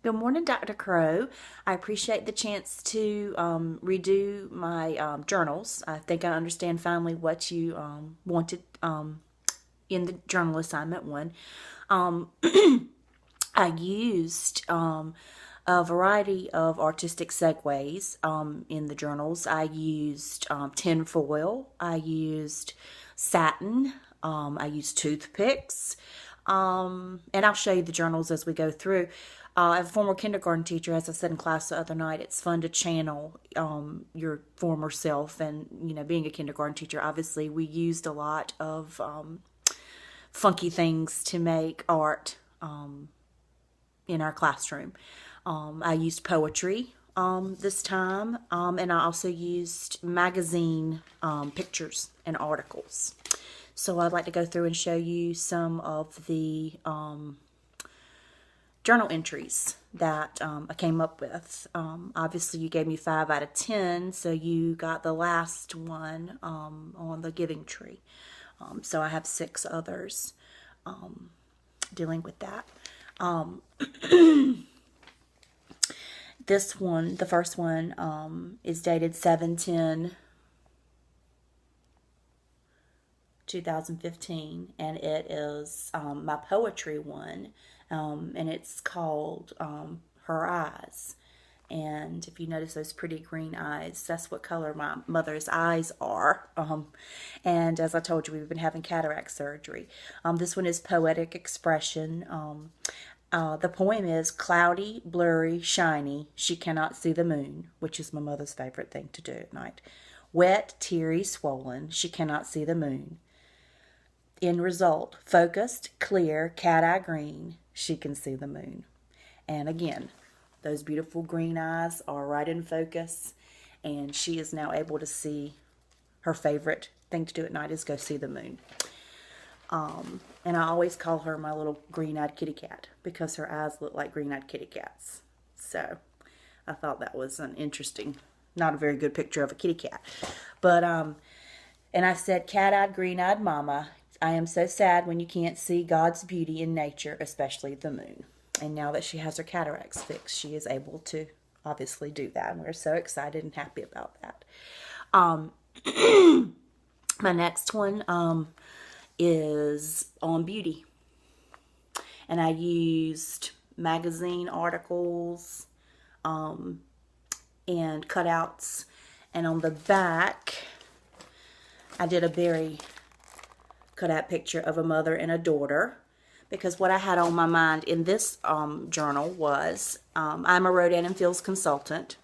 Good morning, Dr. Crow. I appreciate the chance to redo my journals. I think I understand finally what you wanted in the journal assignment one. Um, I used a variety of artistic segues in the journals. I used tin foil. I used satin. I used toothpicks. And I'll show you the journals as we go through. As a former kindergarten teacher, as I said in class the other night, it's fun to channel your former self. And, being a kindergarten teacher, obviously, we used a lot of funky things to make art in our classroom. I used poetry this time, and I also used magazine pictures and articles. So I'd like to go through and show you some of the journal entries that I came up with. Obviously, you gave me 5 out of 10, so you got the last one on the giving tree. So I have 6 others dealing with that. This one, the first one, is dated 7/10/2015, and it is my poetry one, and it's called Her Eyes. And if you notice those pretty green eyes, that's what color my mother's eyes are. And as I told you, we've been having cataract surgery. This one is Poetic Expression. The poem is cloudy, blurry, shiny. She cannot see the moon, which is my mother's favorite thing to do at night. Wet, teary, swollen. She cannot see the moon. End result, focused, clear, cat-eye green. She can see the moon. And again, those beautiful green eyes are right in focus, and she is now able to see. Her favorite thing to do at night is go see the moon. And I always call her my little green-eyed kitty cat because her eyes look like green-eyed kitty cats. So I thought that was an interesting, not a very good picture of a kitty cat. But, and I said, cat-eyed, green-eyed mama, I am so sad when you can't see God's beauty in nature, especially the moon. And now that she has her cataracts fixed, she is able to obviously do that. And we're so excited and happy about that. My next one is on beauty. And I used magazine articles and cutouts. And on the back, I did a very cutout picture of a mother and a daughter. Because what I had on my mind in this journal was, I'm a Rodan and Fields consultant.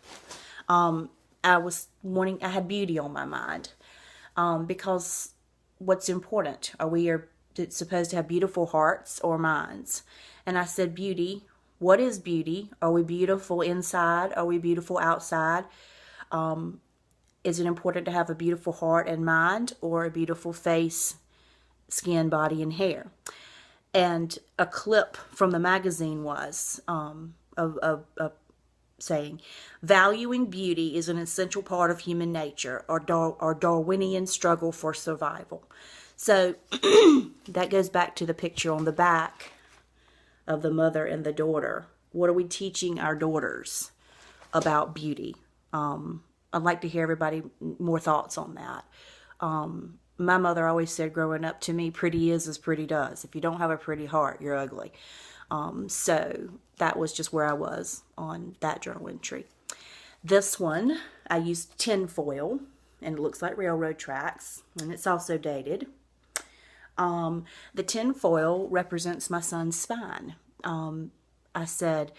I had beauty on my mind. Because what's important? Are we supposed to have beautiful hearts or minds? And I said beauty. What is beauty? Are we beautiful inside? Are we beautiful outside? Is it important to have a beautiful heart and mind, or a beautiful face, skin, body, and hair? And a clip from the magazine was saying, valuing beauty is an essential part of human nature, or Darwinian struggle for survival. So that goes back to the picture on the back of the mother and the daughter. What are we teaching our daughters about beauty? I'd like to hear everybody more thoughts on that. My mother always said growing up to me, pretty is as pretty does. If you don't have a pretty heart, you're ugly. So that was just where I was on that journal entry. This one, I used tin foil, and it looks like railroad tracks, and it's also dated. The tin foil represents my son's spine. I said,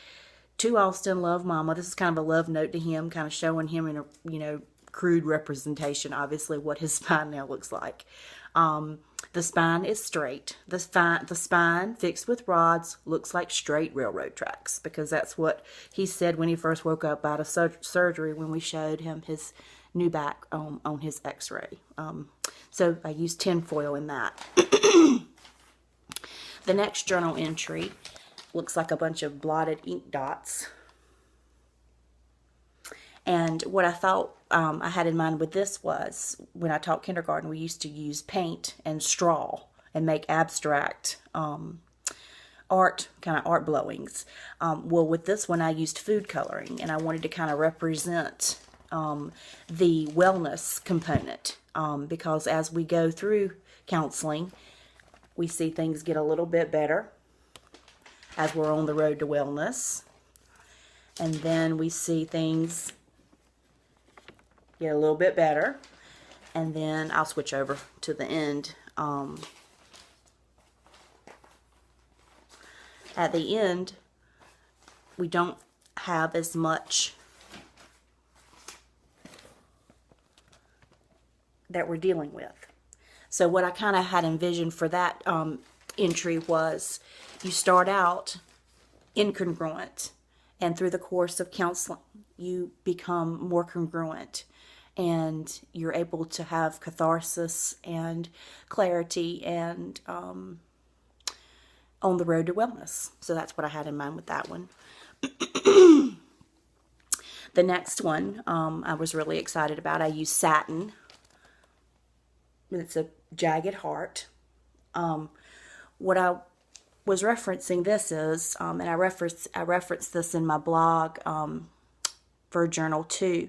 to Austin, love mama. This is kind of a love note to him, kind of showing him in a, crude representation, obviously, what his spine now looks like. The spine is straight. The spine fixed with rods looks like straight railroad tracks, because that's what he said when he first woke up out of surgery when we showed him his new back on his x-ray. So I used tin foil in that. The next journal entry looks like a bunch of blotted ink dots. And what I thought I had in mind with this was, when I taught kindergarten, we used to use paint and straw and make abstract kind of art blowings. Well, with this one, I used food coloring, and I wanted to kind of represent the wellness component, because as we go through counseling, we see things get a little bit better as we're on the road to wellness. And then we see things get a little bit better. And then I'll switch over to the end. At the end, we don't have as much that we're dealing with. So what I kind of had envisioned for that entry was you start out incongruent, and through the course of counseling, you become more congruent, and you're able to have catharsis and clarity and on the road to wellness. So that's what I had in mind with that one. The next one I was really excited about. I used satin. It's a jagged heart. What I was referencing this is, and I referenced this in my blog for Journal 2,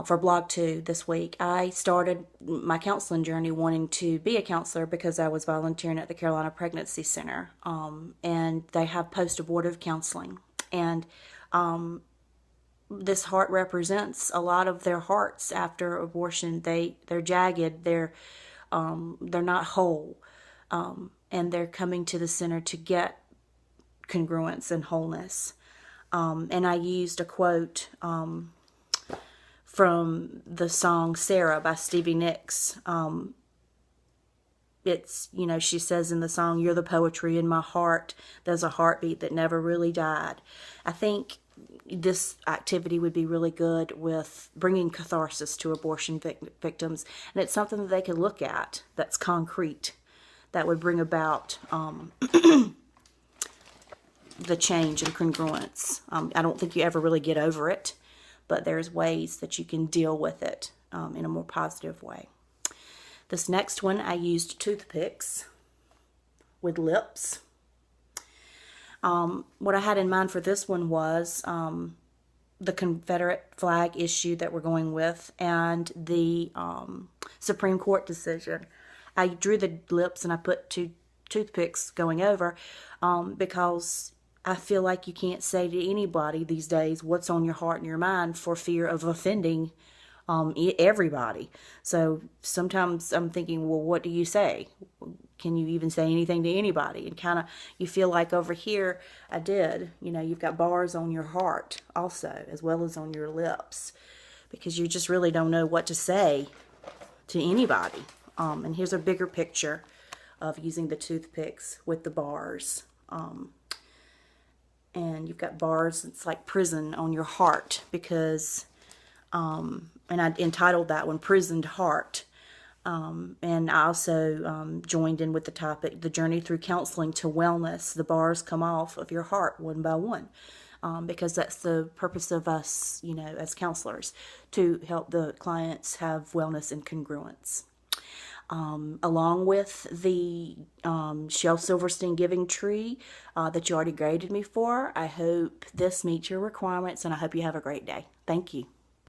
for blog 2 this week. I started my counseling journey wanting to be a counselor because I was volunteering at the Carolina Pregnancy Center, and they have post-abortive counseling, and this heart represents a lot of their hearts after abortion. They're jagged, they're not whole, and they're coming to the center to get congruence and wholeness. And I used a quote from the song Sarah by Stevie Nicks. It's, she says in the song, "You're the poetry in my heart. There's a heartbeat that never really died." I think this activity would be really good with bringing catharsis to abortion victims. And it's something that they can look at that's concrete, that would bring about the change and congruence. I don't think you ever really get over it, but there's ways that you can deal with it in a more positive way. This next one, I used toothpicks with lips. What I had in mind for this one was the Confederate flag issue that we're going with, and the Supreme Court decision. I drew the lips and I put two toothpicks going over because I feel like you can't say to anybody these days what's on your heart and your mind for fear of offending everybody. So sometimes I'm thinking, well, what do you say? Can you even say anything to anybody? And kind of, you feel like over here, I did. You've got bars on your heart also, as well as on your lips, because you just really don't know what to say to anybody. And here's a bigger picture of using the toothpicks with the bars. And you've got bars, it's like prison on your heart, because, and I entitled that one, Prisoned Heart. And I also joined in with the topic, the journey through counseling to wellness. The bars come off of your heart one by one, because that's the purpose of us, as counselors, to help the clients have wellness and congruence. Along with the Shel Silverstein Giving Tree that you already graded me for. I hope this meets your requirements, and I hope you have a great day. Thank you.